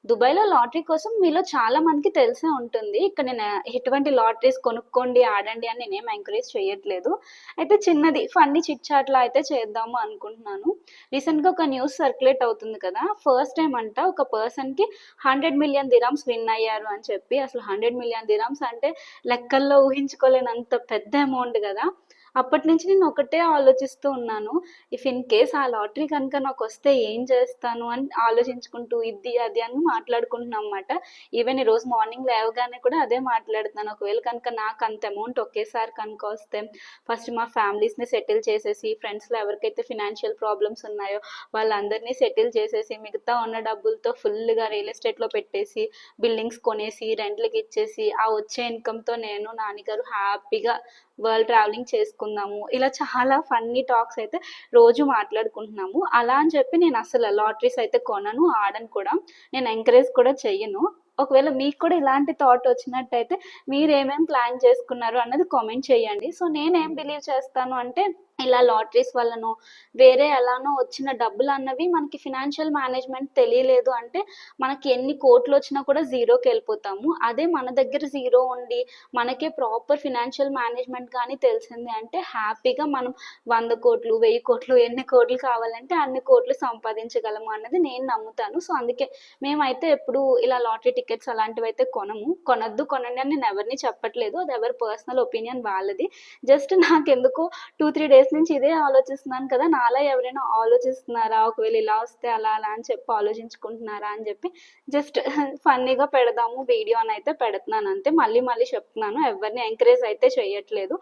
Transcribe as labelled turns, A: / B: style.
A: దుబాయ్‌లో లాటరీ కోసం మీలో చాలా మందికి తెలిసే ఉంటుంది. ఇక్కడ నేను ఎటువంటి లాటరీస్ కొనుక్కోండి, ఆడండి అని నేనేం ఎంకరేజ్ చేయట్లేదు. అయితే చిన్నది ఫన్నీ చిట్ చాట్‌లా అయితే చేద్దాము అనుకుంటున్నాను. రీసెంట్‌గా ఒక న్యూస్ సర్క్యులేట్ అవుతుంది కదా! ఫస్ట్ టైమ్ అంట ఒక పర్సన్‌కి 100,000,000 దిర్హమ్స్ విన్ అయ్యారు అని చెప్పి. అసలు 100,000,000 దిర్హమ్స్ అంటే లెక్కల్లో ఊహించుకోలేనంత పెద్ద అమౌంట్ గదా! అప్పటినుంచి నేను ఒకటే ఆలోచిస్తూ ఉన్నాను. ఇఫ్ ఇన్ కేస్ ఆ లాటరీ కనుక నాకొస్తే ఏం చేస్తాను అని ఆలోచించుకుంటూ ఇది, అది అని మాట్లాడుకుంటున్నాం మాట. ఈవెన్ ఈరోజు మార్నింగ్ లేవగానే కూడా అదే మాట్లాడుతున్నాను. ఒకవేళ కనుక నాకు అంత అమౌంట్ ఒకేసారి కనుక వస్తే ఫస్ట్ మా ఫ్యామిలీస్‌ని సెటిల్ చేసేసి, ఫ్రెండ్స్‌లో ఎవరికైతే ఫినాన్షియల్ ప్రాబ్లమ్స్ ఉన్నాయో వాళ్ళందరినీ సెటిల్ చేసేసి, మిగతా ఉన్న డబ్బులతో ఫుల్‌గా రియల్ ఎస్టేట్‌లో పెట్టేసి, బిల్డింగ్స్ కొనేసి, రెంట్‌లకి ఇచ్చేసి, ఆ వచ్చే ఇన్‌కమ్‌తో నేను, నాన్నగారు హ్యాపీగా వరల్డ్ ట్రావెలింగ్ చేసుకుందాము. ఇలా చాలా ఫన్నీ టాక్స్ అయితే రోజు మాట్లాడుకుంటున్నాము. అలా అని చెప్పి నేను అసలు లాటరీస్ అయితే కొనను, ఆడను కూడా. నేను ఎంకరేజ్ కూడా చెయ్యను. ఒకవేళ మీకు కూడా ఇలాంటి థాట్ వచ్చినట్టయితే మీరేమేం ప్లాన్ చేసుకున్నారు అన్నది కామెంట్ చేయండి. సో నేనేం బిలీవ్ చేస్తాను అంటే ఇలా లాటరీస్ వల్లనో వేరే ఎలానో వచ్చిన డబ్బులు అన్నవి మనకి ఫినాన్షియల్ మేనేజ్మెంట్ తెలియలేదు అంటే మనకి ఎన్ని కోట్లు వచ్చినా కూడా జీరోకి వెళ్ళిపోతాము. అదే మన దగ్గర జీరో ఉండి మనకే ప్రాపర్ ఫినాన్షియల్ మేనేజ్మెంట్ కానీ తెలిసింది అంటే హ్యాపీగా మనం 100 కోట్లు 1000 కోట్లు ఎన్ని కోట్లు కావాలంటే అన్ని కోట్లు సంపాదించగలము అన్నది నేను నమ్ముతాను. సో అందుకే మేమైతే ఎప్పుడు ఇలా లాటరీ టికెట్స్ అలాంటివి అయితే కొనము. కొనొద్దు కొనండి అని నేను ఎవరిని చెప్పట్లేదు. అది ఎవరి పర్సనల్ ఒపీనియన్ వాళ్ళది. జస్ట్ నాకెందుకో 2-3 డేస్ నుంచి ఇదే ఆలోచిస్తున్నాను కదా! నాలా ఎవరైనా ఆలోచిస్తున్నారా, ఒకవేళ ఇలా వస్తే అలా అలా అని చెప్పి ఆలోచించుకుంటున్నారా అని చెప్పి జస్ట్ ఫన్నీగా పెడదాము వీడియో అని అయితే పెడుతున్నాను అంతే. మళ్ళీ మళ్ళీ చెప్తున్నాను, ఎవరిని ఎంకరేజ్ అయితే చేయట్లేదు.